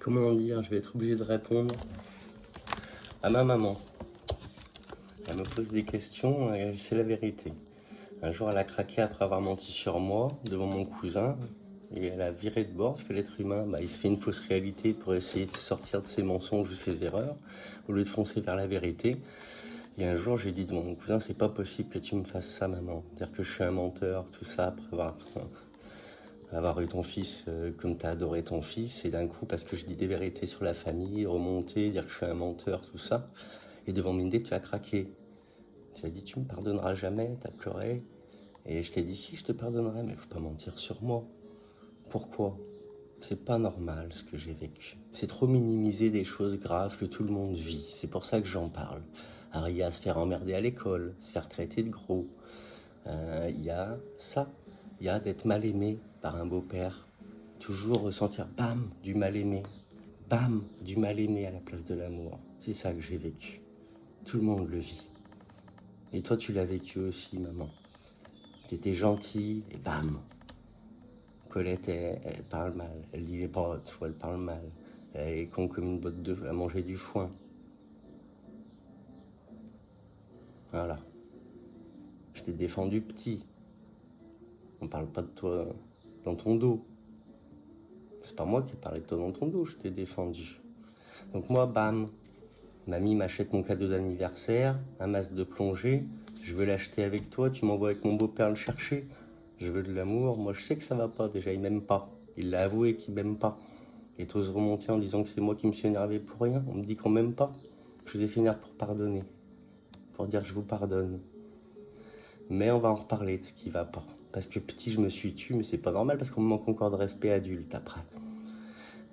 Comment dire, je vais être obligé de répondre à ma maman. Elle me pose des questions et c'est la vérité. Un jour, elle a craqué après avoir menti sur moi devant mon cousin et elle a viré de bord parce que l'être humain, il se fait une fausse réalité pour essayer de sortir de ses mensonges ou ses erreurs au lieu de foncer vers la vérité. Et un jour, j'ai dit devant mon cousin, c'est pas possible que tu me fasses ça, maman. Dire que je suis un menteur, tout ça, après avoir eu ton fils comme tu as adoré ton fils, et d'un coup, parce que je dis des vérités sur la famille, remonter, dire que je suis un menteur, tout ça, et devant Mindé, tu as craqué. Tu as dit, tu me pardonneras jamais, tu as pleuré, et je t'ai dit, si, je te pardonnerai, mais faut pas mentir sur moi. Pourquoi? C'est pas normal ce que j'ai vécu. C'est trop minimiser des choses graves que tout le monde vit. C'est pour ça que j'en parle. Alors, il y a se faire emmerder à l'école, se faire traiter de gros. Il y a ça. Il y a d'être mal aimé par un beau-père. Toujours ressentir, bam, du mal aimé. Bam, du mal aimé à la place de l'amour. C'est ça que j'ai vécu. Tout le monde le vit. Et toi, tu l'as vécu aussi, maman. T'étais gentille et bam. Colette, elle parle mal. Elle dit les potes, elle parle mal. Elle est con comme une botte de... Elle mangeait du foin. Voilà. Je t'ai défendu petit. On parle pas de toi dans ton dos. C'est pas moi qui parlais de toi dans ton dos, je t'ai défendu. Donc moi, bam, mamie m'achète mon cadeau d'anniversaire, un masque de plongée. Je veux l'acheter avec toi, tu m'envoies avec mon beau-père le chercher. Je veux de l'amour. Moi, je sais que ça va pas. Déjà, il m'aime pas. Il l'a avoué qu'il m'aime pas. Et t'oses remonter en disant que c'est moi qui me suis énervé pour rien. On me dit qu'on m'aime pas. Je vous ai fait énerver pour pardonner. Pour dire que je vous pardonne. Mais on va en reparler de ce qui va pas. Parce que petit, je me suis tué, mais c'est pas normal parce qu'on me manque encore de respect adulte après.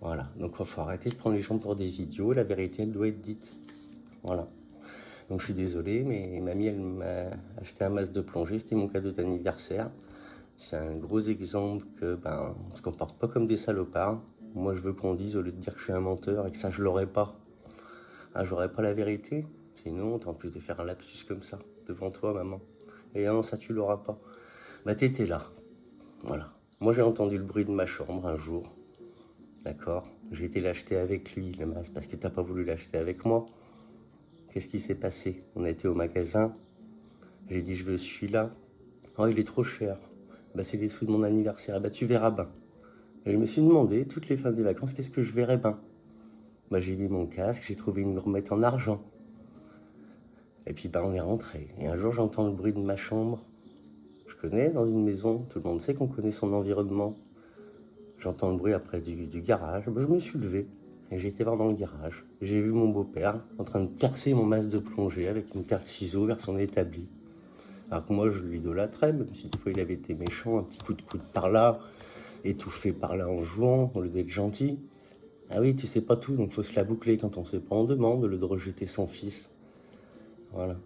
Voilà. Donc, il faut arrêter de prendre les gens pour des idiots. La vérité, elle doit être dite. Voilà. Donc, je suis désolé, mais mamie, elle m'a acheté un masque de plongée. C'était mon cadeau d'anniversaire. C'est un gros exemple que, on se comporte pas comme des salopards. Moi, je veux qu'on dise, au lieu de dire que je suis un menteur et que ça, je l'aurais pas. Ah, j'aurais pas la vérité? C'est une honte, en plus, de faire un lapsus comme ça, devant toi, maman. Et non, ça, tu l'auras pas. Bah, t'étais là. Voilà. Moi, j'ai entendu le bruit de ma chambre un jour. D'accord? J'ai été l'acheter avec lui, le masque, parce que t'as pas voulu l'acheter avec moi. Qu'est-ce qui s'est passé? On a été au magasin. J'ai dit, je veux celui-là. Oh, il est trop cher. Bah, c'est les sous de mon anniversaire. Bah, tu verras ben. Et je me suis demandé, toutes les fins des vacances, qu'est-ce que je verrais ben? Bah, j'ai mis mon casque, j'ai trouvé une gourmette en argent. Et puis, on est rentré. Et un jour, j'entends le bruit de ma chambre. Je connais dans une maison, tout le monde sait qu'on connaît son environnement. J'entends le bruit après du garage. Bah, je me suis levé et j'ai été voir dans le garage. J'ai vu mon beau-père en train de percer mon masque de plongée avec une paire de ciseaux vers son établi. Alors que moi, je l'idolâtrais, même si des fois il avait été méchant, un petit coup de coude par là, étouffé par là en jouant, au lieu d'être gentil. Ah oui, tu sais pas tout, donc faut se la boucler quand on sait pas, on demande, au lieu de rejeter son fils. Voilà.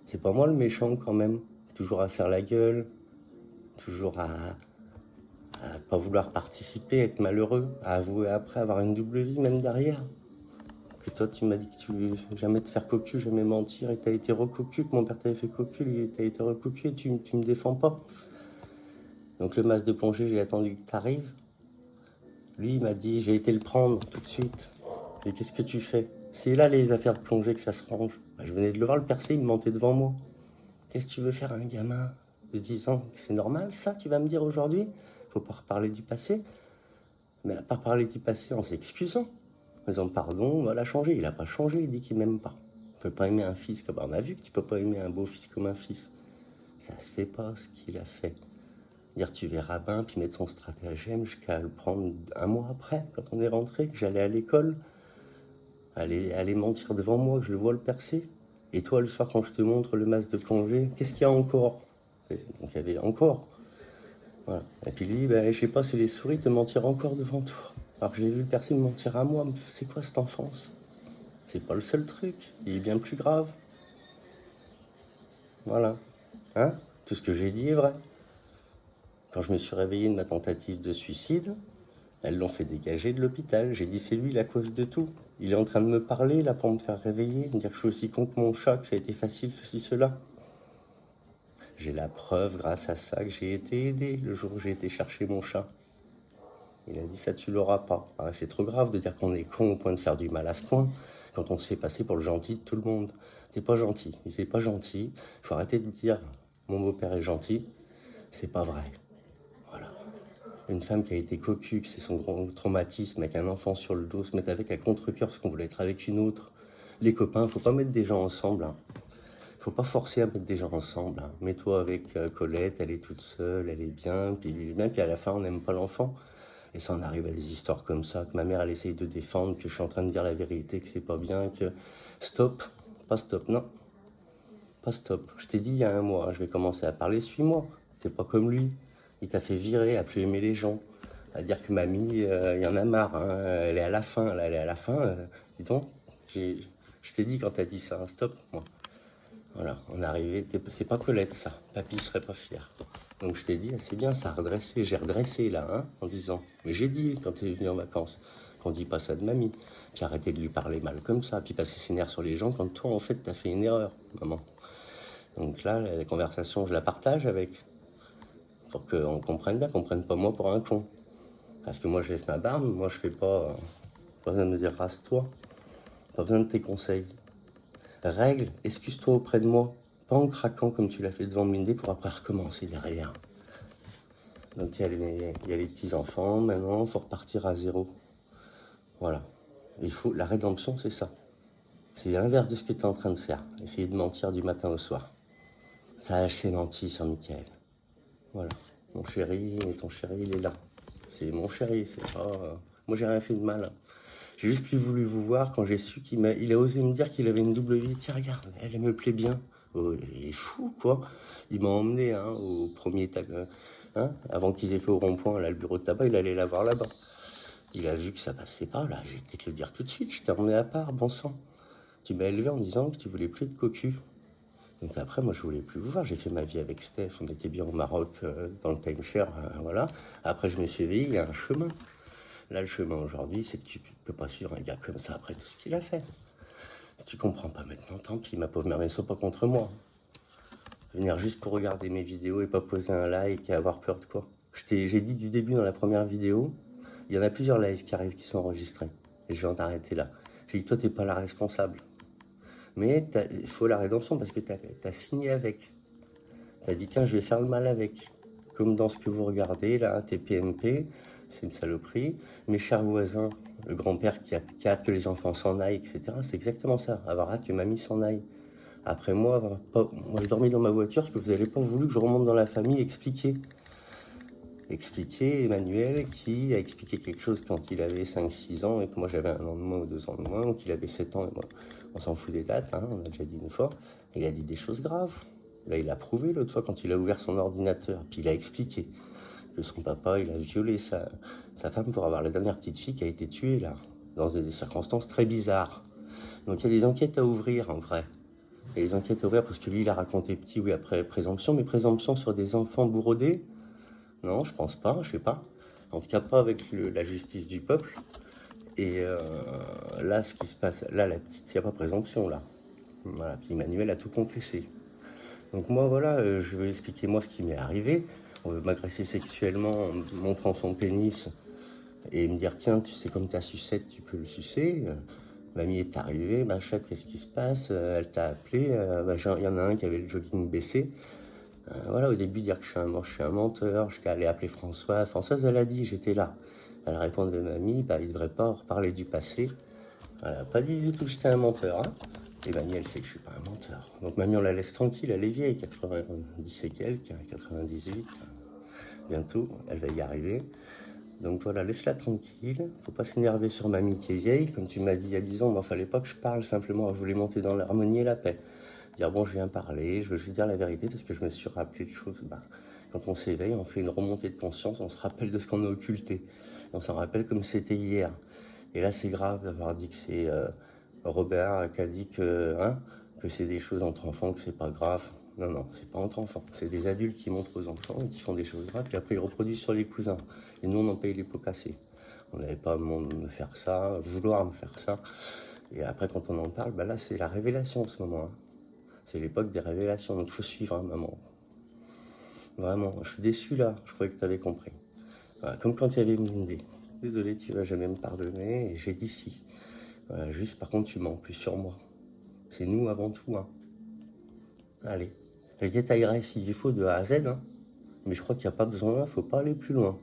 C'est pas moi le méchant quand même. Toujours à faire la gueule, toujours à pas vouloir participer, être malheureux, à avouer après, avoir une double vie, même derrière. Que toi, tu m'as dit que tu voulais jamais te faire cocu, jamais mentir, et t'as été recocu, que mon père t'avait fait cocu, lui, t'as été recocu, et tu me défends pas. Donc le masque de plongée, j'ai attendu que t'arrives. Lui, il m'a dit, j'ai été le prendre tout de suite. Et qu'est-ce que tu fais? C'est là les affaires de plongée que ça se range. Je venais de le voir le percer, il mentait devant moi. Qu'est-ce que tu veux faire à un gamin de 10 ans? C'est normal ça, tu vas me dire aujourd'hui? Faut pas reparler du passé. Mais à part parler du passé en s'excusant, en disant pardon, on va la changer. Il a pas changé, il dit qu'il m'aime pas. On peut pas aimer un fils comme... On a vu que tu peux pas aimer un beau fils comme un fils. Ça se fait pas ce qu'il a fait. Dire tu verras bien, puis mettre son stratagème jusqu'à le prendre un mois après, quand on est rentré, que j'allais à l'école. Aller mentir devant moi, que je le vois le percer. Et toi, le soir, quand je te montre le masque de plongée, qu'est-ce qu'il y a encore? Donc il y avait encore. Voilà. Et puis lui, je sais pas, c'est les souris te mentir encore devant toi. Alors que j'ai vu le percer me mentir à moi. C'est quoi cette enfance? C'est pas le seul truc. Il est bien plus grave. Voilà. Hein? Tout ce que j'ai dit est vrai. Quand je me suis réveillé de ma tentative de suicide, elles l'ont fait dégager de l'hôpital. J'ai dit, c'est lui la cause de tout. Il est en train de me parler, là, pour me faire réveiller, me dire que je suis aussi con que mon chat, que ça a été facile, ceci, cela. J'ai la preuve, grâce à ça, que j'ai été aidé le jour où j'ai été chercher mon chat. Il a dit ça tu l'auras pas. Ah, c'est trop grave de dire qu'on est con au point de faire du mal à ce point, quand on se fait passer pour le gentil de tout le monde. T'es pas gentil, il est pas gentil, il faut arrêter de dire mon beau-père est gentil, c'est pas vrai. Voilà. Une femme qui a été cocu, que c'est son grand traumatisme, avec un enfant sur le dos, se mettre avec à contre-cœur parce qu'on voulait être avec une autre. Les copains, faut pas mettre des gens ensemble. Hein. Faut pas forcer à mettre des gens ensemble. Hein. Mets-toi avec Colette, elle est toute seule, elle est bien, puis lui même, puis à la fin on n'aime pas l'enfant. Et ça en arrive à des histoires comme ça, que ma mère elle essaye de défendre, que je suis en train de dire la vérité, que c'est pas bien, que stop, pas stop, non, pas stop. Je t'ai dit il y a un mois, je vais commencer à parler, suis-moi. T'es pas comme lui. Il t'a fait virer, à plus aimer les gens, à dire que mamie, il y en a marre, hein, elle est à la fin, là, elle est à la fin. Dis donc, je t'ai dit quand t'as dit ça, hein, stop, moi. Voilà, on est arrivé, c'est pas Colette ça, papy serait pas fier. Donc je t'ai dit, ah, c'est bien, ça a redressé, j'ai redressé là, hein, en disant, mais j'ai dit quand t'es venu en vacances, qu'on dit pas ça de mamie, puis arrêtez de lui parler mal comme ça, puis passer ses nerfs sur les gens quand toi en fait t'as fait une erreur, maman. Donc là, la conversation, je la partage avec, pour qu'on comprenne bien, qu'on prenne pas moi pour un con. Parce que moi je laisse ma barbe, moi je fais pas, pas besoin de me dire rase-toi, pas besoin de tes conseils. Règle, excuse-toi auprès de moi, pas en craquant comme tu l'as fait devant Mindé pour après recommencer derrière. Donc il y a les petits-enfants, maintenant il faut repartir à zéro. Voilà. La rédemption, c'est ça. C'est l'inverse de ce que tu es en train de faire. Essayer de mentir du matin au soir. Ça a assez menti sur Mickaël. Voilà. Mon chéri, et ton chéri, il est là. C'est mon chéri, c'est pas... Moi, j'ai rien fait de mal. J'ai juste plus voulu vous voir quand j'ai su il a osé me dire qu'il avait une double vie. Tiens, regarde, elle me plaît bien. Oh, il est fou, quoi. Il m'a emmené hein, au premier tabac. Hein, avant qu'ils aient fait au rond-point, là, le bureau de tabac, il allait la voir là-bas. Il a vu que ça passait pas, là. J'ai été te le dire tout de suite. Je t'ai emmené à part, bon sang. Tu m'as élevé en disant que tu voulais plus de cocu. Donc après, moi, je voulais plus vous voir. J'ai fait ma vie avec Steph. On était bien au Maroc, dans le timeshare, voilà. Après, je me suis éveillé, il y a un chemin. Là, le chemin aujourd'hui, c'est que tu peux pas suivre un gars comme ça après tout ce qu'il a fait. Si tu comprends pas maintenant, tant pis, ma pauvre mère, mais sois pas contre moi. Venir juste pour regarder mes vidéos et pas poser un like et avoir peur de quoi. J'ai dit du début dans la première vidéo, il y en a plusieurs lives qui arrivent qui sont enregistrés. Et je vais en arrêter là. J'ai dit, toi, t'es pas la responsable. Mais il faut la rédemption parce que t'as signé avec. T'as dit, tiens, je vais faire le mal avec. Comme dans ce que vous regardez, là, TPMP, c'est une saloperie. Mes chers voisins, le grand-père qui a hâte que les enfants s'en aillent, etc. C'est exactement ça, avoir hâte que mamie s'en aille. Après moi, moi je dormais dans ma voiture parce que vous n'avez pas voulu que je remonte dans la famille expliquer. Expliquer Emmanuel qui a expliqué quelque chose quand il avait 5-6 ans et que moi j'avais 1 an de moins ou 2 ans de moins, ou qu'il avait 7 ans et moi, on s'en fout des dates, hein, on a déjà dit une fois. Il a dit des choses graves. Là, il a prouvé l'autre fois quand il a ouvert son ordinateur, puis il a expliqué que son papa, il a violé sa femme pour avoir la dernière petite fille qui a été tuée, là, dans des circonstances très bizarres. Donc il y a des enquêtes à ouvrir, en vrai. Il y a des enquêtes à ouvrir parce que lui, il a raconté petit, oui, après présomption, mais présomption sur des enfants bourrodés? Non, je pense pas, je sais pas. En tout cas, pas avec la justice du peuple. Et là, ce qui se passe, là, la petite, il n'y a pas présomption, là. Voilà, puis Emmanuel a tout confessé. Donc moi, voilà, je vais expliquer moi ce qui m'est arrivé. On veut m'agresser sexuellement en me montrant son pénis et me dire, tiens, tu sais comme ta sucette, tu peux le sucer. Mamie est arrivée, ma chatte, qu'est-ce qui se passe? Elle t'a appelé, il y en a un qui avait le jogging baissé. Voilà, au début, dire que je suis un menteur, je suis allé appeler Françoise. Françoise, elle a dit, j'étais là. Elle répondait, mamie, bah, il ne devrait pas reparler du passé. Elle n'a pas dit du tout que j'étais un menteur. Hein. Et mamie, elle sait que je suis pas un menteur. Donc mamie, on la laisse tranquille, elle est vieille, 90 et quelques, 98. Bientôt, elle va y arriver. Donc voilà, laisse-la tranquille. Faut pas s'énerver sur mamie qui est vieille. Comme tu m'as dit il y a 10 ans, il fallait pas que je parle simplement. Je voulais monter dans l'harmonie et la paix. Dire bon, je viens parler, je veux juste dire la vérité parce que je me suis rappelé de choses. Quand on s'éveille, on fait une remontée de conscience, on se rappelle de ce qu'on a occulté. On s'en rappelle comme c'était hier. Et là, c'est grave d'avoir dit que c'est Robert qui a dit que c'est des choses entre enfants, que c'est pas grave. Non, non, c'est pas entre enfants. C'est des adultes qui montrent aux enfants et qui font des choses graves, puis après ils reproduisent sur les cousins. Et nous, on en paye les pots cassés. On n'avait pas me faire ça, vouloir me faire ça. Et après, quand on en parle, là, c'est la révélation en ce moment. Hein. C'est l'époque des révélations, donc il faut suivre, hein, maman. Vraiment, je suis déçu là, je croyais que tu avais compris. Voilà, comme quand il y avait Mindé. Désolé, tu vas jamais me pardonner, et j'ai dit si. Voilà, juste, par contre, tu mens plus sur moi. C'est nous avant tout, hein. Allez, je détaillerai s'il faut de A à Z, hein. Mais je crois qu'il n'y a pas besoin, faut pas aller plus loin.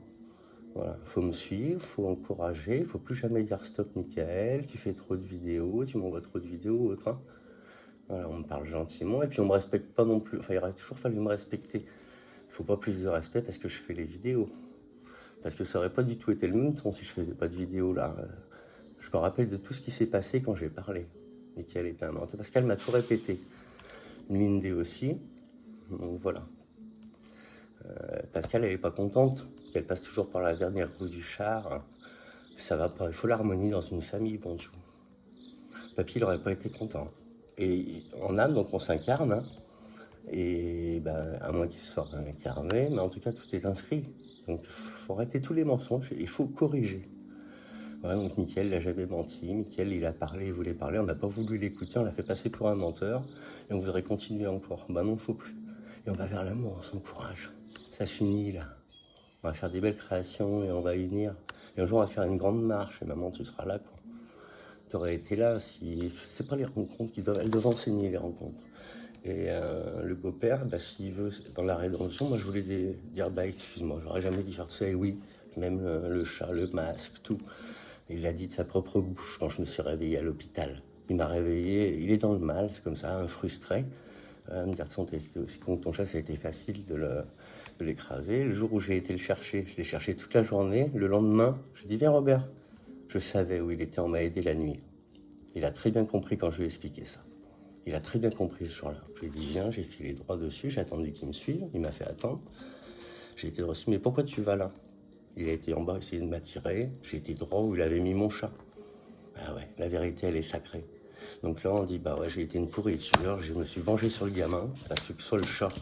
Voilà, faut me suivre, faut encourager, faut plus jamais dire stop Michael, tu fais trop de vidéos, tu m'envoies trop de vidéos ou autre, hein. Voilà, on me parle gentiment, et puis on me respecte pas non plus. Enfin, il aurait toujours fallu me respecter. Il faut pas plus de respect parce que je fais les vidéos. Parce que ça aurait pas du tout été le même ton si je faisais pas de vidéos là. Je me rappelle de tout ce qui s'est passé quand j'ai parlé. Michael était un menteur. Pascal m'a tout répété. Lindé aussi. Donc voilà. Pascal, elle est pas contente. Elle passe toujours par la dernière roue du char. Ça va pas. Il faut l'harmonie dans une famille, bonjour. Papy, il aurait pas été content. Et en âme, donc on s'incarne. Hein. Et ben, à moins qu'il soit réincarné, mais en tout cas, tout est inscrit. Donc il faut arrêter tous les mensonges. Il faut corriger. Ouais, donc Mickaël n'a jamais menti. Mickaël, il a parlé, il voulait parler. On n'a pas voulu l'écouter, on l'a fait passer pour un menteur. Et on voudrait continuer encore. Bah non, faut plus. Et on va vers l'amour, on s'encourage. Ça se finit là. On va faire des belles créations et on va unir. Et un jour, on va faire une grande marche. Et maman, tu seras là, quoi. Tu aurais été là si. C'est pas les rencontres qui doivent. Elles doivent enseigner les rencontres. Et le beau-père, bah, s'il veut, dans la rédemption, moi je voulais dire, bah excuse-moi, j'aurais jamais dû faire ça. Et oui, même le chat, le masque, tout. Il l'a dit de sa propre bouche quand je me suis réveillé à l'hôpital. Il m'a réveillé, il est dans le mal, c'est comme ça, un frustré. Me dire, si contre ton chat, ça a été facile de l'écraser. Le jour où j'ai été le chercher, je l'ai cherché toute la journée. Le lendemain, je dis, viens Robert. Je savais où il était, on m'a aidé la nuit. Il a très bien compris quand je lui ai expliqué ça. Il a très bien compris ce jour-là. Je lui ai dit, viens, j'ai filé droit dessus, j'ai attendu qu'il me suive, il m'a fait attendre. J'ai été reçu, mais pourquoi tu vas là? Il a été en bas, essayer de m'attirer. J'ai été droit où il avait mis mon chat. Ah ouais, la vérité, elle est sacrée. Donc là, on dit, bah ouais, j'ai été une pourriture, je me suis vengé sur le gamin, parce que soit le chat,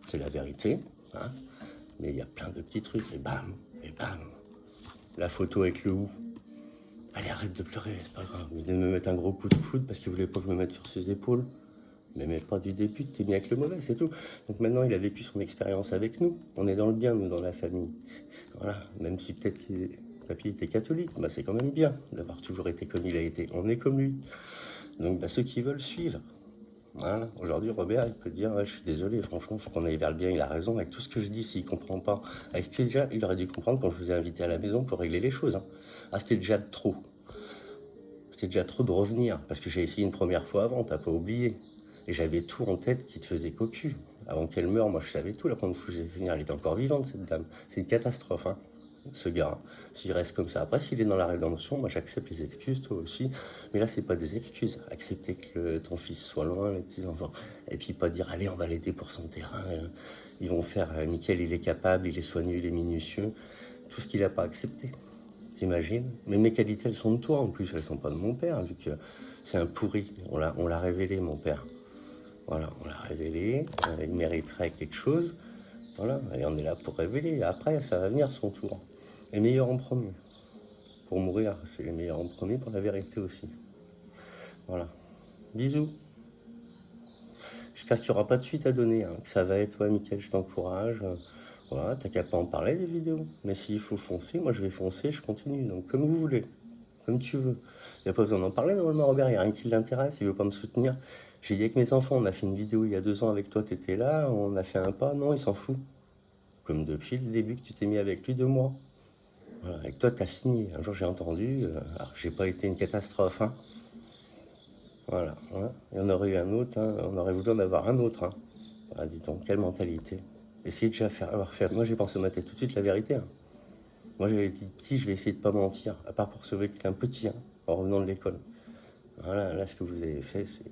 c'est la vérité, hein, mais il y a plein de petits trucs, et bam, et bam. La photo avec le ou. Allez, arrête de pleurer, c'est pas grave. Il vient de me mettre un gros coup de foudre parce qu'il voulait pas que je me mette sur ses épaules. Mais pas du début, t'es mis avec le mauvais, c'est tout. Donc maintenant, il a vécu son expérience avec nous. On est dans le bien, nous, dans la famille. Voilà, même si peut-être papy était catholique, bah, c'est quand même bien d'avoir toujours été comme il a été. On est comme lui. Donc bah, ceux qui veulent suivre. Voilà. Aujourd'hui, Robert, il peut dire, ouais, je suis désolé, franchement, il faut qu'on aille vers le bien, il a raison. Avec tout ce que je dis, s'il comprend pas, avec ce que déjà, il aurait dû comprendre quand je vous ai invité à la maison pour régler les choses. Hein. Ah, c'était déjà trop. C'était déjà trop de revenir, parce que j'ai essayé une première fois avant, t'as pas oublié. Et j'avais tout en tête qui te faisait cocu. Avant qu'elle meure, moi je savais tout. La première fois que j'ai fait venir, elle était encore vivante, cette dame. C'est une catastrophe, hein, ce gars. S'il reste comme ça. Après, s'il est dans la rédemption, moi j'accepte les excuses, toi aussi. Mais là, c'est pas des excuses. Accepter que ton fils soit loin, les petits-enfants. Et puis pas dire, allez, on va l'aider pour son terrain. Ils vont faire, Mickaël, il est capable, il est soigneux, il est minutieux. Tout ce qu'il n'a pas accepté. T'imagines? Mais mes qualités, elles sont de toi en plus, elles sont pas de mon père, vu que c'est un pourri. On l'a révélé, mon père. Voilà, on l'a révélé, il mériterait quelque chose. Voilà, et on est là pour révéler. Après, ça va venir son tour. Les meilleurs en premier. Pour mourir, c'est les meilleurs en premier, pour la vérité aussi. Voilà. Bisous. J'espère qu'il n'y aura pas de suite à donner. Hein. Que ça va être toi, Mickaël, je t'encourage. Voilà, t'as qu'à pas en parler des vidéos. Mais s'il faut foncer, moi je vais foncer, je continue. Donc comme vous voulez, comme tu veux. Il n'y a pas besoin d'en parler normalement, Robert, il n'y a rien qui l'intéresse, il veut pas me soutenir. J'ai dit avec mes enfants, on a fait une vidéo il y a 2 ans avec toi, t'étais là, on a fait un pas, non, il s'en fout. Comme depuis le début que tu t'es mis avec lui 2 mois. Voilà, avec toi, t'as signé. Un jour j'ai entendu, alors j'ai pas été une catastrophe, hein. Voilà, hein. Il y en aurait eu un autre, hein. On aurait voulu en avoir un autre, hein. Ah, dis donc, quelle mentalité. Essayez de déjà avoir fait. Moi j'ai pensé au ma tête tout de suite la vérité, hein. Moi j'avais dit petit, je vais essayer de pas mentir, à part pour sauver quelqu'un petit, hein, en revenant de l'école. Voilà, là ce que vous avez fait, c'est.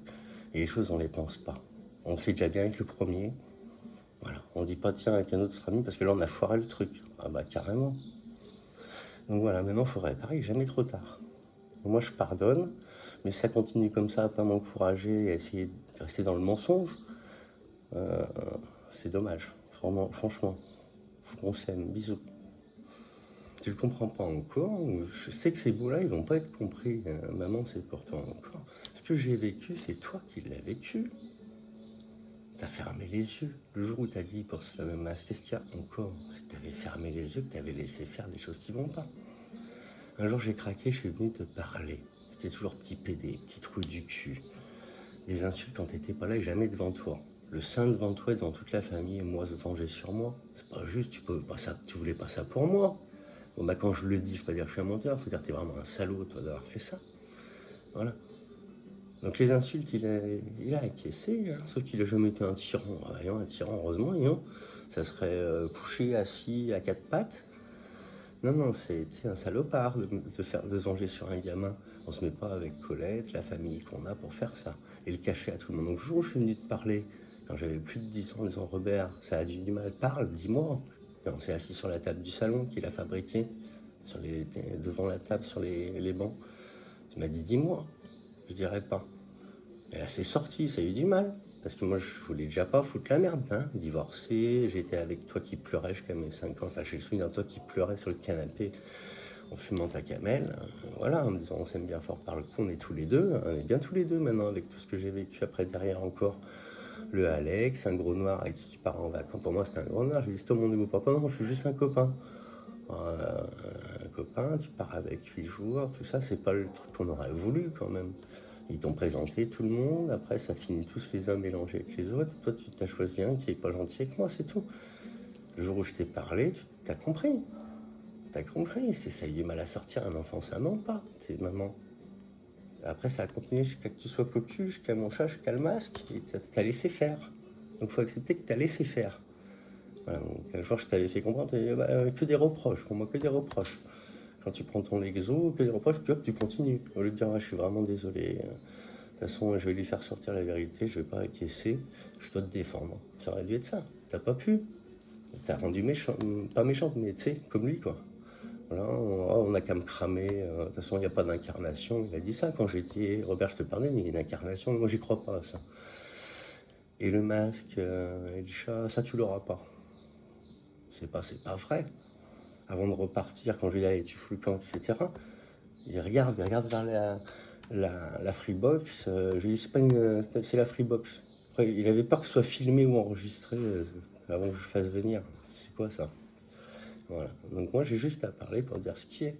Et les choses, on les pense pas. On fait déjà bien avec le premier. Voilà, on dit pas tiens avec un autre sera mieux parce que là on a foiré le truc. Ah bah carrément. Donc voilà, maintenant il faut réparer, jamais trop tard. Moi je pardonne, mais ça continue comme ça à pas m'encourager, à essayer de rester dans le mensonge, euh, c'est dommage. Vraiment, franchement, faut qu'on s'aime. Bisous. Tu le comprends pas encore, je sais que ces mots-là, ils vont pas être compris. Maman, c'est pour toi encore. Ce que j'ai vécu, c'est toi qui l'as vécu. T'as fermé les yeux. Le jour où t'as dit pour ce fameux masque, qu'est-ce qu'il y a encore? C'est que t'avais fermé les yeux, que t'avais laissé faire des choses qui vont pas. Un jour, j'ai craqué, je suis venu te parler. J'étais toujours petit pédé, petit trou du cul. Des insultes quand t'étais pas là et jamais devant toi. Le sein devant toi et devant toute la famille, et moi se venger sur moi. C'est pas juste, tu voulais pas ça pour moi. Bon, bah, quand je le dis, faut pas dire que je suis un menteur, faut dire que t'es vraiment un salaud, toi, d'avoir fait ça. Voilà. Donc les insultes, il a acquiescé, hein, sauf qu'il a jamais été un tyran. Ah, voyons, un tyran, heureusement, non. Ça serait couché, assis, à quatre pattes. Non, non, c'était un salopard de se venger sur un gamin. On se met pas avec Colette, la famille qu'on a pour faire ça. Et le cacher à tout le monde. Donc le jour où je suis venu te parler, quand j'avais plus de 10 ans, en disant Robert, ça a du mal, parle, dis-moi. Et on s'est assis sur la table du salon qu'il a fabriqué, devant la table, sur les bancs. Tu m'as dit, dis-moi. Je dirais pas. Et là, c'est sorti, ça a eu du mal. Parce que moi, je voulais déjà pas foutre la merde, hein. Divorcé, j'étais avec toi qui pleurais jusqu'à mes 5 ans. Enfin, j'ai le souvenir de toi qui pleurait sur le canapé en fumant ta camelle. Voilà, en me disant, on s'aime bien fort par le coup, on est tous les deux. On est bien tous les deux maintenant, avec tout ce que j'ai vécu après derrière encore. Le Alex, un gros noir avec qui tu pars en vacances. Pour moi, c'était un gros noir. J'ai dit, c'est mon nouveau papa. Non, je suis juste un copain. Un copain, tu pars avec 8 jours, tout ça, c'est pas le truc qu'on aurait voulu quand même. Ils t'ont présenté tout le monde, après ça finit tous les uns mélangés avec les autres. Toi, tu t'as choisi un qui est pas gentil avec moi, c'est tout. Le jour où je t'ai parlé, tu t'as compris. T'as compris, ça y est mal à sortir, un enfant ça ment pas, t'es maman. Après ça a continué jusqu'à que tu sois cocu, jusqu'à mon chat, jusqu'à le masque, et t'as laissé faire. Donc faut accepter que t'as laissé faire. Voilà, donc un jour je t'avais fait comprendre, que des reproches, pour moi que des reproches. Quand tu prends ton Lexo, que des reproches, puis hop, tu continues. Au lieu de dire, je suis vraiment désolé, de toute façon, je vais lui faire sortir la vérité, je vais pas acquiescer, je dois te défendre. Ça aurait dû être ça. T'as pas pu. T'as rendu méchant, pas méchante, mais tu sais, comme lui, quoi. Voilà, on a qu'à me cramer. De toute façon, il n'y a pas d'incarnation. Il a dit ça quand j'ai dit, Robert, je te parlais, mais il y a une incarnation. Moi, j'y crois pas à ça. Et le masque et le chat, ça, tu l'auras pas. C'est pas vrai. Avant de repartir, quand je lui dis, allez, tu fous le camp, etc., il regarde vers la Freebox. Je lui dis, c'est la Freebox. Après, il avait peur que ce soit filmé ou enregistré avant que je fasse venir. C'est quoi ça? Voilà. Donc moi, j'ai juste à parler pour dire ce qui est.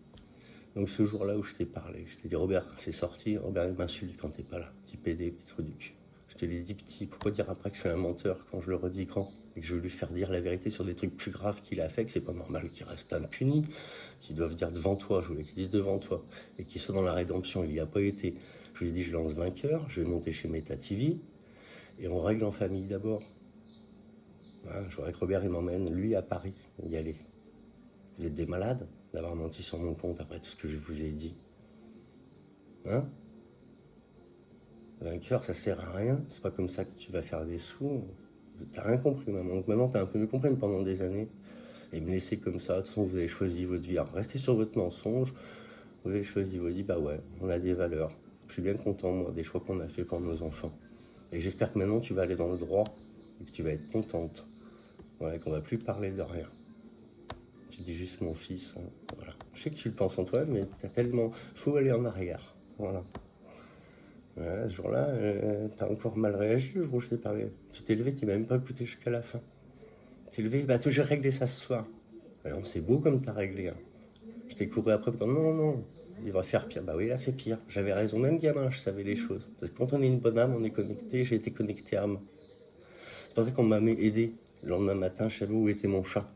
Donc ce jour-là où je t'ai parlé, je t'ai dit, Robert, c'est sorti. Robert, il m'insulte quand t'es pas là. Petit PD, petit trou du cul. Je te l'ai dit petit. Pourquoi dire après que je suis un menteur quand je le redis grand? Et que je veux lui faire dire la vérité sur des trucs plus graves qu'il a fait, que c'est pas normal qu'il reste impuni, qu'ils doivent dire devant toi, je voulais qu'ils disent devant toi, et qu'ils soient dans la rédemption, il n'y a pas été. Je lui ai dit, je lance vainqueur, je vais monter chez Meta TV, et on règle en famille d'abord. Voilà, je voudrais que Robert, il m'emmène, lui, à Paris, y aller. Vous êtes des malades d'avoir menti sur mon compte après tout ce que je vous ai dit. Hein? Vainqueur, ça sert à rien, c'est pas comme ça que tu vas faire des sous. T'as rien compris, maman. Donc maintenant, t'as un peu mieux compris pendant des années. Et me laisser comme ça, de toute façon, vous avez choisi votre vie. Alors, restez sur votre mensonge. Vous avez choisi votre vie, bah ouais, on a des valeurs. Je suis bien content, moi, des choix qu'on a fait pour nos enfants. Et j'espère que maintenant, tu vas aller dans le droit et que tu vas être contente. Voilà, qu'on va plus parler de rien. Je dis juste mon fils, hein, voilà. Je sais que tu le penses en toi, mais t'as tellement... Faut aller en arrière, voilà. Voilà, ce jour-là, t'as encore mal réagi le jour où je t'ai parlé. Tu t'es levé, tu m'as même pas écouté jusqu'à la fin. Tu t'es levé, bah toi j'ai réglé ça ce soir. Alors, c'est beau comme t'as réglé, hein. Je t'ai couru après, non, non, il va faire pire. Bah oui, il a fait pire. J'avais raison, même gamin, je savais les choses. Parce que quand on est une bonne âme, on est connecté, j'ai été connecté à âme. C'est pour ça qu'on m'a aidé. Le lendemain matin, je savais où était mon chat.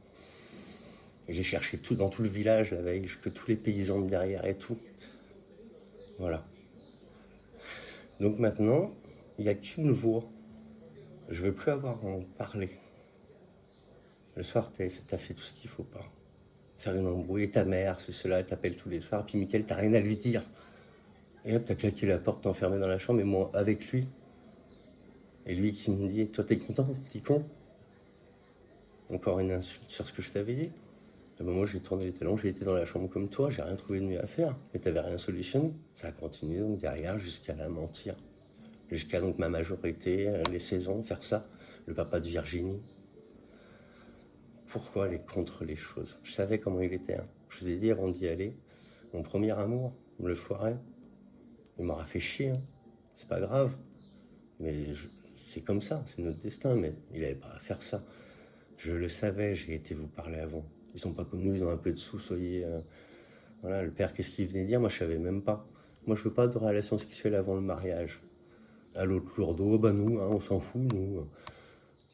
Et j'ai cherché tout dans tout le village la veille, que tous les paysans de derrière et tout. Voilà. Donc maintenant, il n'y a qu'une voix. Je veux plus avoir à en parler. Le soir, t'as fait tout ce qu'il faut pas. Faire une embrouille, ta mère, cela, elle t'appelle tous les soirs, puis Mickaël, t'as rien à lui dire. Et hop, t'as claqué la porte, t'es enfermé dans la chambre, et moi, avec lui. Et lui qui me dit, toi t'es content, petit con? Encore une insulte sur ce que je t'avais dit. Et ben moi j'ai tourné les talons, j'ai été dans la chambre comme toi, j'ai rien trouvé de mieux à faire. Mais t'avais rien solutionné. Ça a continué donc derrière jusqu'à la mentir. Jusqu'à donc ma majorité, les 16 ans, faire ça. Le papa de Virginie. Pourquoi aller contre les choses? Je savais comment il était. Hein. Je vous ai dit avant d'y aller, mon premier amour, me le foirait. Il m'aura fait chier. Hein. C'est pas grave. Mais c'est comme ça, c'est notre destin. Mais il avait pas à faire ça. Je le savais, j'ai été vous parler avant. Ils sont pas comme nous, ils ont un peu de sous, soyez Voilà, le père, qu'est-ce qu'il venait dire? Moi, je savais même pas. Moi, je veux pas de relation sexuelle avant le mariage. À l'autre lourdeau, oh, bah nous, hein, on s'en fout, nous.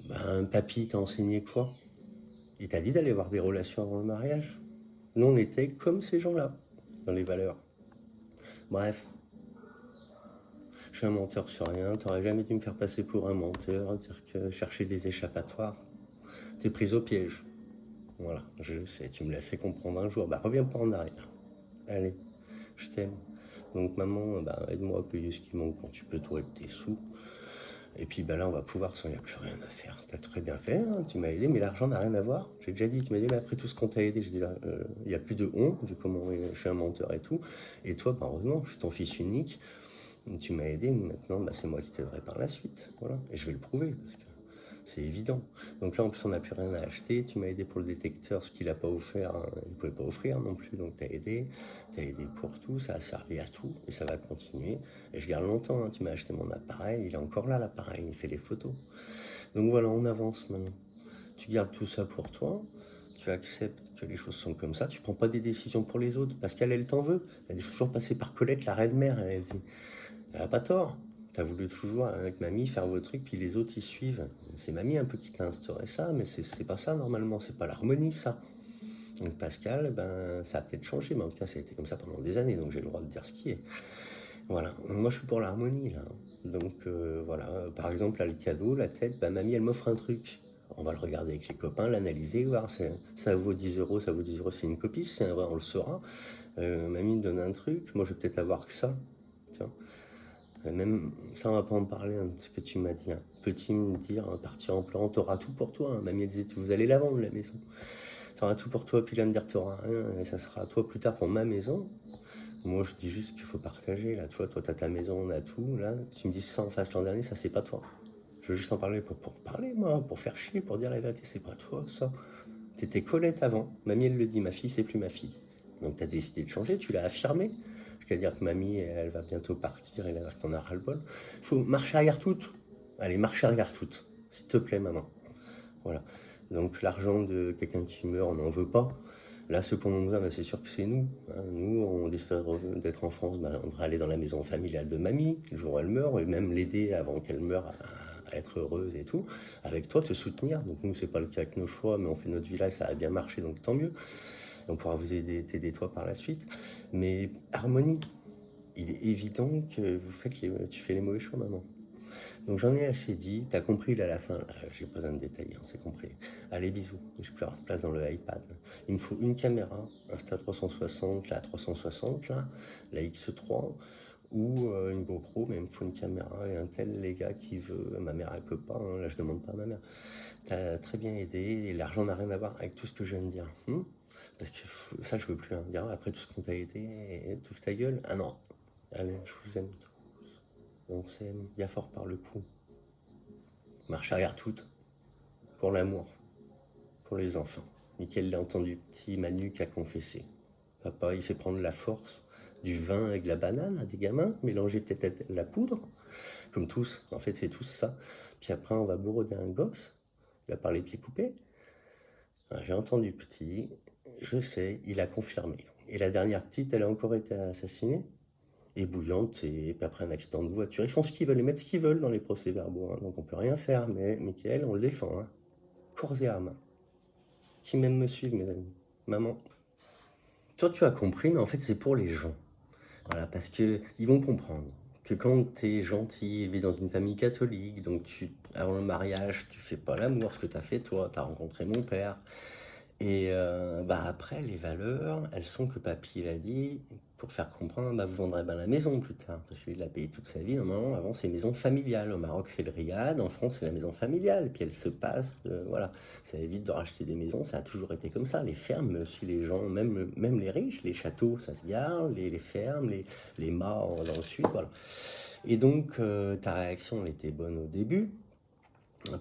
Ben, papy t'a enseigné quoi? Il t'a dit d'aller avoir des relations avant le mariage? Nous, on était comme ces gens-là, dans les valeurs. Bref, je suis un menteur sur rien, t'aurais jamais dû me faire passer pour un menteur, dire que chercher des échappatoires. T'es prise au piège. Voilà, je le sais, tu me l'as fait comprendre un jour. Bah, reviens pas en arrière. Allez, je t'aime. Donc, maman, bah, aide-moi à payer ce qui manque quand tu peux, toi, avec tes sous. Et puis, bah, là, on va pouvoir, sans, il n'y a plus rien à faire. T'as très bien fait, hein, tu m'as aidé, mais l'argent n'a rien à voir. J'ai déjà dit, tu m'as dit, mais après tout ce qu'on t'a aidé, j'ai dit, il n'y a plus de honte, vu comment je suis un menteur et tout. Et toi, bah, heureusement, je suis ton fils unique. Tu m'as aidé, maintenant, bah, c'est moi qui t'aiderai par la suite. Voilà. Et je vais le prouver, parce que c'est évident. Donc là, en plus, on n'a plus rien à acheter. Tu m'as aidé pour le détecteur, ce qu'il n'a pas offert, hein, il ne pouvait pas offrir non plus. Donc t'as aidé pour tout, ça a servi à tout, et ça va continuer. Et je garde longtemps, hein. Tu m'as acheté mon appareil, il est encore là, l'appareil, il fait les photos. Donc voilà, on avance maintenant. Tu gardes tout ça pour toi, tu acceptes que les choses sont comme ça, tu prends pas des décisions pour les autres, parce qu'elle, elle t'en veut. Elle dit, faut toujours passer par Colette, la reine-mère, elle dit. Elle a pas tort. T'as voulu toujours, avec mamie, faire vos trucs, puis les autres, ils suivent. C'est mamie un peu qui t'a instauré ça, mais c'est pas ça, normalement. C'est pas l'harmonie, ça. Donc Pascal, ben, ça a peut-être changé, mais en tout cas, ça a été comme ça pendant des années, donc j'ai le droit de dire ce qui est. Voilà. Moi, je suis pour l'harmonie, là. Donc, voilà. Par exemple, là, le cadeau, la tête, ben, mamie, elle m'offre un truc. On va le regarder avec les copains, l'analyser, voir. Ça vaut 10 euros, ça vaut 10 euros, c'est une copie. Si c'est un vrai, on le saura. Mamie me donne un truc. Moi, je vais peut-être avoir que ça. Tiens. Même ça, on va pas en parler, hein, de ce que tu m'as dit. Hein. Peux-tu me dire, partir en pleurant, t'auras tout pour toi. Hein. Mamie, elle disait, vous allez la vendre, la maison. T'auras tout pour toi, puis là, me dire, t'auras rien, et ça sera à toi plus tard pour ma maison. Moi, je dis juste qu'il faut partager. Là, toi, t'as ta maison, on a tout. Là, tu me dis ça en face l'an dernier, ça, c'est pas toi. Je veux juste en parler pour parler, moi, pour faire chier, pour dire la vérité, c'est pas toi, ça. T'étais Colette avant. Mamie, elle le dit, ma fille, c'est plus ma fille. Donc, t'as décidé de changer, tu l'as affirmé. C'est-à-dire que mamie, elle va bientôt partir et là, t'en as ras-le-bol. Il faut marcher arrière toute. Allez, marche arrière toute. S'il te plaît, maman. Voilà. Donc, l'argent de quelqu'un qui meurt, on n'en veut pas. Là, ce qu'on nous a, bah, c'est sûr que c'est nous. Hein. Nous, on décide d'être en France, bah, on devrait aller dans la maison familiale de mamie, le jour où elle meurt, et même l'aider avant qu'elle meure à être heureuse et tout. Avec toi, te soutenir. Donc, nous, c'est pas le cas avec nos choix, mais on fait notre village, ça a bien marché, donc tant mieux. On pourra vous aider, t'aider toi par la suite. Mais harmonie, il est évident que tu fais les mauvais choix, maman. Donc j'en ai assez dit, t'as compris là à la fin, j'ai pas besoin de détailler, on s'est compris. Allez, bisous, j'ai plus avoir de place dans le iPad. Il me faut une caméra, Insta360, la 360, là, la X3, ou une GoPro, mais il me faut une caméra et un tel, les gars, qui veut. Ma mère, elle peut pas, hein, là je demande pas à ma mère. T'as très bien aidé, et l'argent n'a rien à voir avec tout ce que je viens de dire. Parce que ça, je veux plus rien dire. Après tout ce qu'on t'a aidé, tout ta gueule. Ah non, allez, je vous aime tous. On s'aime, bien fort par le cou. Marche arrière toute, pour l'amour, pour les enfants. Mickaël l'a entendu, petit Manu qui a confessé. Papa, il fait prendre la force du vin avec la banane à des gamins, mélanger peut-être la poudre, comme tous. En fait, c'est tous ça. Puis après, on va bourrer un gosse. Il va par les pieds coupés. J'ai entendu petit, je sais, il a confirmé. Et la dernière petite, elle a encore été assassinée. Et bouillante, et puis après un accident de voiture. Ils font ce qu'ils veulent, ils mettent ce qu'ils veulent dans les procès-verbaux, hein, donc on peut rien faire, mais Mickaël, on le défend, hein. Corps et âme. Qui même me suivent, mes amis. Maman. Toi, tu as compris, mais en fait, c'est pour les gens. Voilà, parce que ils vont comprendre que quand tu es gentil, élevé dans une famille catholique, donc avant le mariage, tu fais pas l'amour, ce que tu as fait toi, tu as rencontré mon père. Et bah après, les valeurs, elles sont que papy l'a dit, pour faire comprendre, bah vous vendrez bien la maison plus tard, parce qu'il a payé toute sa vie. Normalement, avant, c'est une maison familiale. Au Maroc, c'est le riad, en France, c'est la maison familiale. Et puis elle se passe, voilà. Ça évite de racheter des maisons, ça a toujours été comme ça. Les fermes, aussi les gens, même les riches, les châteaux, ça se garde, les fermes, les mâts dans le sud, voilà. Et donc, ta réaction, elle était bonne au début,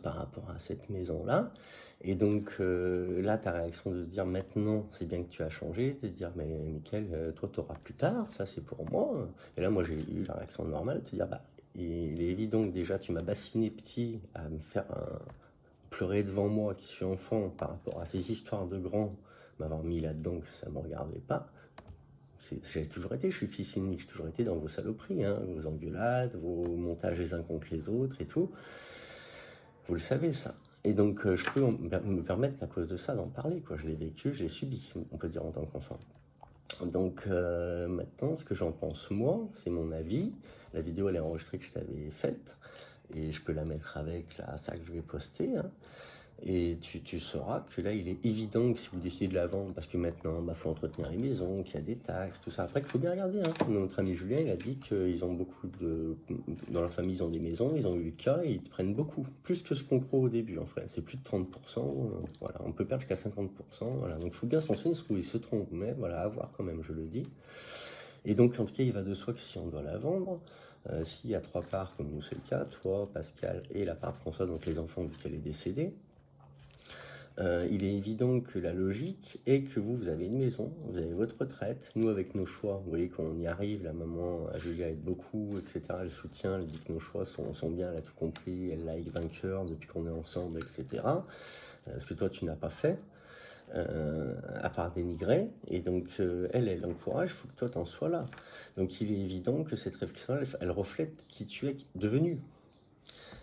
par rapport à cette maison-là. Et donc là, ta réaction de dire maintenant, c'est bien que tu as changé, de dire mais Mickaël, toi tu auras plus tard, ça c'est pour moi. Et là, moi j'ai eu la réaction normale de te dire bah, il est évident que déjà tu m'as bassiné petit à me faire pleurer devant moi qui suis enfant par rapport à ces histoires de grands, m'avoir mis là-dedans que ça ne me regardait pas. J'ai toujours été, je suis fils unique, j'ai toujours été dans vos saloperies, hein, vos engueulades, vos montages les uns contre les autres et tout. Vous le savez, ça. Et donc, je peux me permettre qu'à cause de ça d'en parler, quoi. Je l'ai vécu, je l'ai subi, on peut dire en tant qu'enfant. Donc, maintenant, ce que j'en pense, moi, c'est mon avis. La vidéo, elle est enregistrée que je t'avais faite. Et je peux la mettre avec là, ça que je vais poster, hein. Et tu sauras que là, il est évident que si vous décidez de la vendre, parce que maintenant, il faut entretenir les maisons, qu'il y a des taxes, tout ça. Après, il faut bien regarder, hein. Notre ami Julien, il a dit qu'ils ont beaucoup de... Dans leur famille, ils ont des maisons, ils ont eu le cas et ils te prennent beaucoup. Plus que ce qu'on croit au début, en fait. C'est plus de 30%. Voilà, on peut perdre jusqu'à 50%. Voilà. Donc, il faut bien se renseigner, parce qu'ils se trompent. Mais voilà, à voir quand même, je le dis. Et donc, en tout cas, il va de soi que si on doit la vendre, s'il y a 3 parts, comme nous c'est le cas, toi, Pascal et la part de François, donc les enfants, vu qu'elle est décédée, il est évident que la logique est que vous avez une maison, vous avez votre retraite. Nous, avec nos choix, vous voyez qu'on y arrive, la maman, Julia aide beaucoup, etc. Elle soutient, elle dit que nos choix sont bien, elle a tout compris, elle like vainqueur depuis qu'on est ensemble, etc. Ce que toi, tu n'as pas fait. À part dénigrer, et donc elle encourage, il faut que toi t'en sois là. Donc il est évident que cette réflexion, elle reflète qui tu es devenu.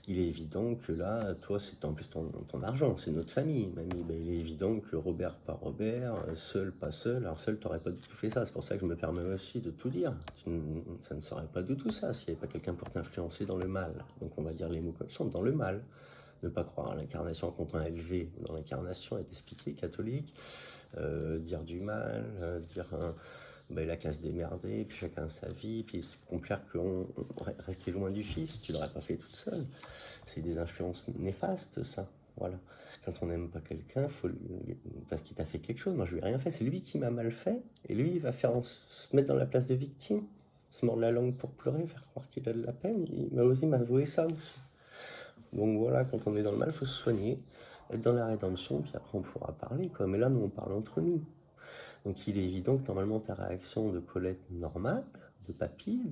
Il est évident que là, toi, c'est en plus ton argent, c'est notre famille, mamie. Ben, il est évident que Robert, pas Robert, seul, pas seul. Alors seul, t'aurais pas du tout fait ça. C'est pour ça que je me permets aussi de tout dire. Ça ne serait pas du tout ça s'il n'y avait pas quelqu'un pour t'influencer dans le mal. Donc on va dire les mots comme ça, dans le mal. Ne pas croire à l'incarnation quand on est élevé dans l'incarnation est expliqué, catholique. Dire du mal, dire ben, il a qu'à se démerder, puis chacun sa vie, puis se complaire qu'on restait loin du fils, tu l'aurais pas fait toute seule. C'est des influences néfastes, ça. Voilà. Quand on n'aime pas quelqu'un, parce qu'il t'a fait quelque chose. Moi, je lui ai rien fait. C'est lui qui m'a mal fait, et lui, il va se mettre dans la place de victime, se mordre la langue pour pleurer, faire croire qu'il a de la peine. Il m'a osé m'avouer ça aussi. Donc voilà, quand on est dans le mal, il faut se soigner, être dans la rédemption, puis après on pourra parler, quoi. Mais là, nous, on parle entre nous. Donc il est évident que normalement, ta réaction de Colette normale, de papy,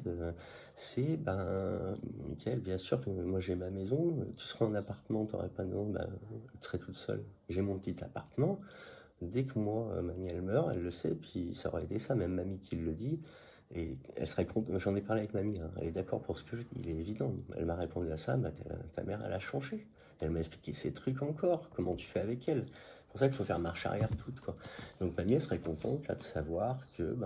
c'est, ben, Michael, bien sûr que moi j'ai ma maison, tu seras en appartement, tu n'aurais pas de maison, ben, tu serais toute seule. J'ai mon petit appartement. Dès que moi, mamie, elle meurt, elle le sait, puis ça aurait été ça, même mamie qui le dit. Et elle serait contente, j'en ai parlé avec mamie, hein, elle est d'accord pour ce que je dis, il est évident. Elle m'a répondu à ça, bah, ta mère, elle a changé. Elle m'a expliqué ces trucs encore, comment tu fais avec elle. C'est pour ça qu'il faut faire marche arrière toute, quoi. Donc mamie, elle serait contente là, de savoir que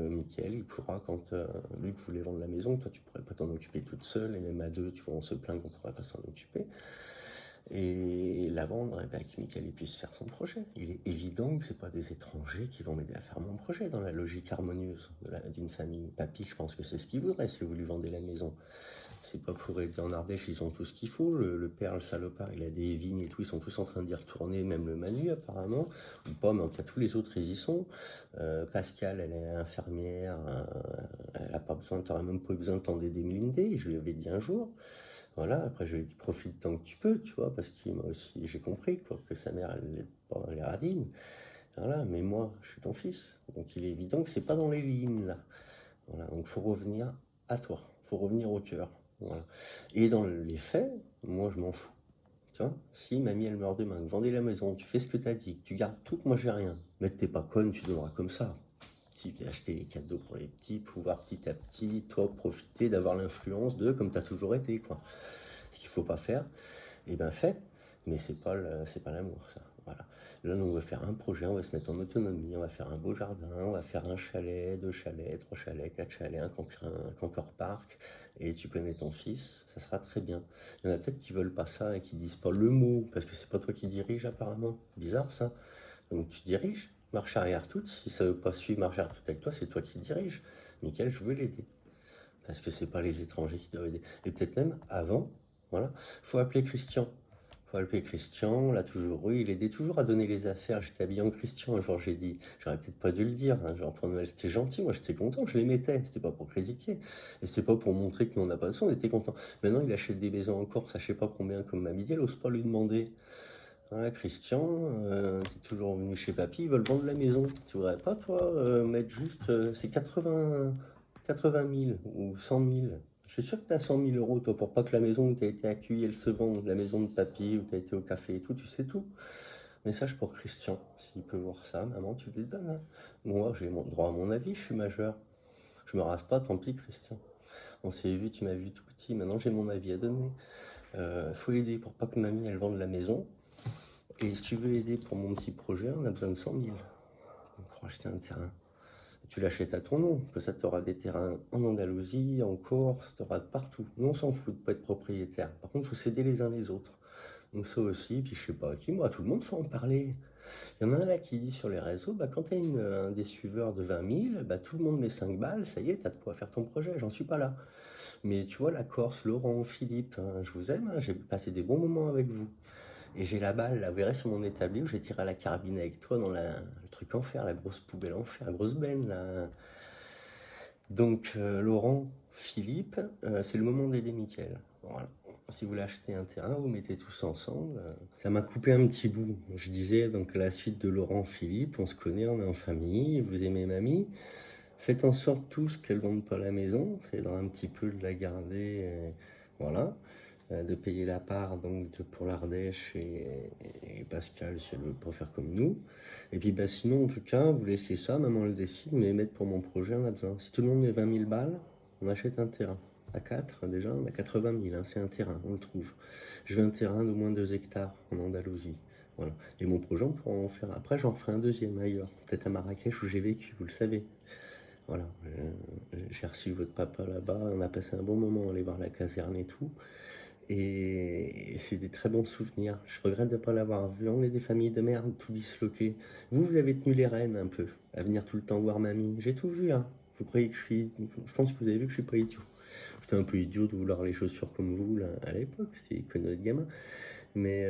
Mickaël, il pourra, quand lui que voulait vendre la maison, toi tu pourrais pas t'en occuper toute seule, et même à deux, tu vois, on se plaint qu'on pourrait pas s'en occuper. Et la vendre, et ben, que Mickaël puisse faire son projet. Il est évident que c'est pas des étrangers qui vont m'aider à faire mon projet dans la logique harmonieuse d'une famille. Papy, je pense que c'est ce qu'il voudrait si vous lui vendez la maison. C'est pas pour aider en Ardèche, ils ont tout ce qu'il faut. Le père, le salopard, il a des vignes et tout, ils sont tous en train d'y retourner, même le Manu apparemment, ou pas, mais en tout cas tous les autres ils y sont. Pascal, elle est infirmière, elle a pas besoin, t'aurais même pas eu besoin de t'en aider Mélindé, je lui avais dit un jour. Voilà, après je lui ai dit profite tant que tu peux, tu vois, parce que moi aussi j'ai compris quoi, que sa mère elle n'est pas dans les radines. Voilà, mais moi je suis ton fils, donc il est évident que c'est pas dans les lignes là. Voilà, donc faut revenir à toi, faut revenir au cœur. Voilà. Et dans les faits, moi je m'en fous. Tu vois, si mamie elle meurt demain, que vendez la maison, tu fais ce que t'as dit, que tu gardes tout, que moi j'ai rien. Mais que t'es pas conne, tu donneras comme ça. Si tu as acheté des cadeaux pour les petits, pouvoir petit à petit, toi profiter d'avoir l'influence de comme tu as toujours été, quoi. Ce qu'il faut pas faire, eh ben fais, mais c'est pas l'amour, ça. Voilà. Là, nous, on va faire un projet, on va se mettre en autonomie, on va faire un beau jardin, on va faire un chalet, 2 chalets, 3 chalets, 4 chalets, un camper-park, et tu connais ton fils, ça sera très bien. Il y en a peut-être qui veulent pas ça et qui disent pas le mot, parce que c'est pas toi qui dirige apparemment. Bizarre ça. Donc tu diriges, marche arrière toute, si ça veut pas suivre marche arrière toute avec toi, c'est toi qui diriges. Michael, je veux l'aider. Parce que c'est pas les étrangers qui doivent aider. Et peut-être même avant, voilà, faut appeler Christian. Faut appeler Christian, on l'a toujours eu, il aidait toujours à donner les affaires. J'étais habillé en Christian un jour, j'ai dit, j'aurais peut-être pas dû le dire, hein, genre pour Noël, c'était gentil, moi j'étais content, je les mettais, c'était pas pour critiquer, et c'était pas pour montrer que nous on n'a pas de son, on était content. Maintenant il achète des maisons en Corse, je sais pas combien comme ma midi, elle ose pas lui demander. Ouais, Christian, t'es toujours venu chez papy, ils veulent vendre la maison. Tu voudrais pas, toi, mettre juste, c'est 80 000 ou 100 000. Je suis sûr que t'as 100 000 euros, toi, pour pas que la maison où t'as été accueilli, elle se vende, la maison de papy, où t'as été au café et tout, tu sais tout. Message pour Christian, s'il peut voir ça. Maman, tu lui donnes, hein. Moi, j'ai mon droit à mon avis, je suis majeur. Je me rase pas, tant pis, Christian. On s'est vu, tu m'as vu tout petit, maintenant j'ai mon avis à donner. Faut aider pour pas que mamie, elle vende la maison. Et si tu veux aider pour mon petit projet, on a besoin de 100 000 pour acheter un terrain. Tu l'achètes à ton nom, que ça t'aura des terrains en Andalousie, en Corse, t'auras de partout. Nous, on s'en fout de pas être propriétaire. Par contre, il faut s'aider les uns les autres. Donc ça aussi, puis je sais pas qui, moi, tout le monde faut en parler. Il y en a un là qui dit sur les réseaux, bah, quand tu as un des suiveurs de 20 000, bah, tout le monde met 5 balles, ça y est, tu as de quoi faire ton projet, j'en suis pas là. Mais tu vois, la Corse, Laurent, Philippe, hein, je vous aime, hein, j'ai passé des bons moments avec vous. Et j'ai la balle, là, vous verrez sur mon établi où j'ai tiré à la carabine avec toi dans le truc en fer, la grosse poubelle en fer, la grosse benne là. Donc Laurent, Philippe, c'est le moment d'aider Mickaël. Voilà. Si vous voulez acheter un terrain, vous mettez tous ensemble. Ça m'a coupé un petit bout. Je disais donc à la suite de Laurent, Philippe, on se connaît, on est en famille, vous aimez mamie. Faites en sorte tous qu'elle ne vende pas la maison, ça aidera un petit peu de la garder, voilà, de payer la part donc pour l'Ardèche et Pascal si elle veut pas faire comme nous. Et puis bah, sinon en tout cas, vous laissez ça, maman le décide, mais mettre pour mon projet on a besoin. Si tout le monde met 20 000 balles, on achète un terrain. À 4 déjà, on a 80 000, hein, c'est un terrain, on le trouve. Je veux un terrain d'au moins 2 hectares en Andalousie. Voilà. Et mon projet, on pourra en faire. Après, j'en ferai un deuxième ailleurs, peut-être à Marrakech où j'ai vécu, vous le savez. Voilà, j'ai reçu votre papa là-bas, on a passé un bon moment, on allait voir la caserne et tout. Et c'est des très bons souvenirs. Je regrette de ne pas l'avoir vu. On est des familles de merde, tout disloqué. Vous avez tenu les rênes un peu, à venir tout le temps voir mamie. J'ai tout vu, hein. Vous croyez que je suis... Je pense que vous avez vu que je suis pas idiot. J'étais un peu idiot de vouloir les chaussures comme vous, là, à l'époque. C'est connerie de gamin. Mais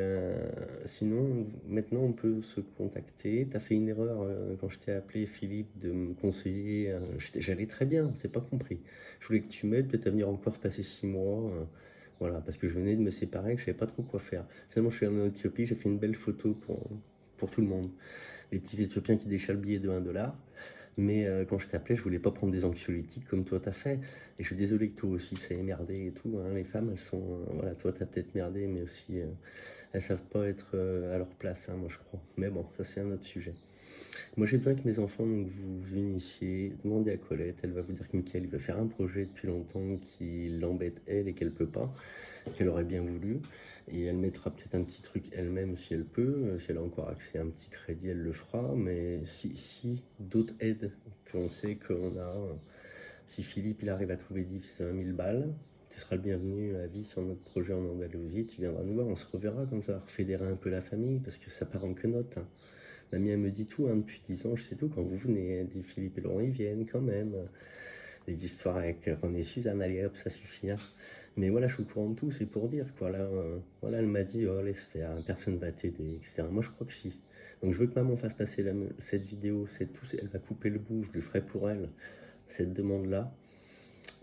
sinon, maintenant, on peut se contacter. Tu as fait une erreur quand je t'ai appelé, Philippe, de me conseiller. J'allais très bien, c'est pas compris. Je voulais que tu m'aides, peut-être à venir encore se passer 6 mois. Voilà, parce que je venais de me séparer, que je savais pas trop quoi faire. Finalement, je suis allé en Éthiopie, j'ai fait une belle photo pour tout le monde. Les petits Éthiopiens qui déchirent le billet de 1 $. Mais quand je t'appelais, je voulais pas prendre des anxiolytiques comme toi t'as fait. Et je suis désolé que toi aussi ça ait merdé et tout, hein. Les femmes, elles sont. Voilà, toi t'as peut-être merdé, mais aussi elles savent pas être à leur place, hein, moi je crois. Mais bon, ça c'est un autre sujet. Moi j'ai besoin que mes enfants donc, vous unissiez. Demandez à Colette, elle va vous dire que Mickaël il veut faire un projet depuis longtemps qui l'embête elle et qu'elle peut pas, qu'elle aurait bien voulu. Et elle mettra peut-être un petit truc elle-même si elle peut. Si elle a encore accès à un petit crédit, elle le fera. Mais si d'autres aident, qu'on sait qu'on a. Si Philippe il arrive à trouver 10 000 balles, tu seras le bienvenu à vie sur notre projet en Andalousie. Tu viendras nous voir, on se reverra comme ça, fédérer un peu la famille parce que ça part en quenotte, hein. Mamie elle me dit tout, hein, depuis 10 ans, je sais tout. Quand vous venez, dit Philippe et Laurent, ils viennent quand même. Les histoires avec René et Suzanne, allez hop, ça suffit, hein. Mais voilà, je suis au courant de tout, c'est pour dire, quoi. Là, voilà, elle m'a dit, oh, laisse faire, personne va t'aider, etc. Moi, je crois que si. Donc, je veux que maman fasse passer cette vidéo, elle va couper le bout, je lui ferai pour elle cette demande-là.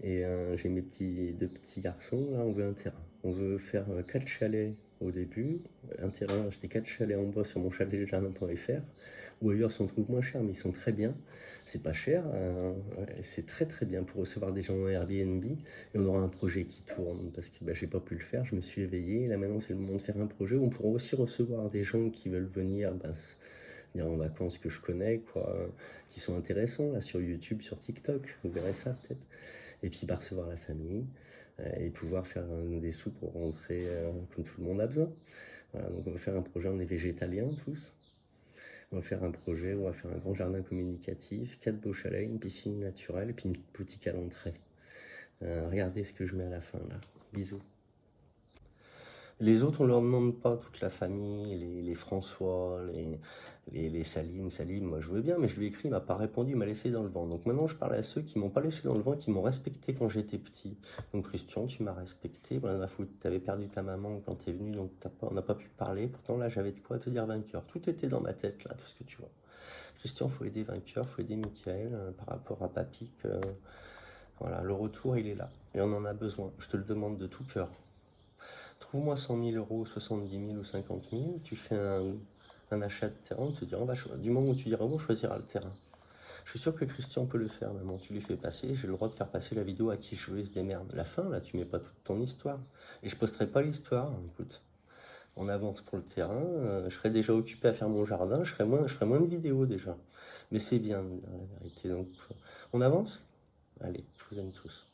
Et j'ai mes deux petits garçons, là, on veut un terrain. On veut faire 4 chalets au début, un terrain, acheter 4 chalets en bois sur mon chaletjardin.fr, ou ailleurs si on trouve moins cher, mais ils sont très bien. C'est pas cher, c'est très très bien pour recevoir des gens en Airbnb, et on aura un projet qui tourne, parce que bah, j'ai pas pu le faire, je me suis éveillé, et là maintenant c'est le moment de faire un projet où on pourra aussi recevoir des gens qui veulent venir, venir en vacances que je connais, quoi, qui sont intéressants, là, sur YouTube, sur TikTok, vous verrez ça peut-être. Et puis bah, recevoir la famille, et pouvoir faire des sous pour rentrer comme tout le monde a besoin. Voilà, donc on va faire un projet, on est végétaliens tous. On va faire un projet, on va faire un grand jardin communicatif, 4 beaux chalets, une piscine naturelle et puis une petite boutique à l'entrée. Regardez ce que je mets à la fin là. Bisous. Les autres, on leur demande pas, toute la famille, les François, les Salim, moi je veux bien, mais je lui ai écrit, il m'a pas répondu, il m'a laissé dans le vent. Donc maintenant je parle à ceux qui m'ont pas laissé dans le vent, qui m'ont respecté quand j'étais petit. Donc Christian, tu m'as respecté, voilà, la faute, t'avais perdu ta maman quand t'es venu, donc on n'a pas pu parler. Pourtant là j'avais de quoi te dire vainqueur. Tout était dans ma tête là, tout ce que tu vois. Christian, faut aider vainqueur, faut aider Mickaël par rapport à papy. Voilà, le retour il est là et on en a besoin. Je te le demande de tout cœur. Trouve-moi 100 000 euros, 70 000 ou 50 000, tu fais un achat de terrain, tu te diras, du moment où tu diras, on choisira le terrain. Je suis sûr que Christian peut le faire, maman, tu lui fais passer, j'ai le droit de faire passer la vidéo à qui je veux, il se démerde. La fin, là, tu mets pas toute ton histoire. Et je posterai pas l'histoire, écoute. On avance pour le terrain. Je serai déjà occupé à faire mon jardin. Je ferai moins de vidéos déjà. Mais c'est bien de dire la vérité. Donc, on avance? Allez, je vous aime tous.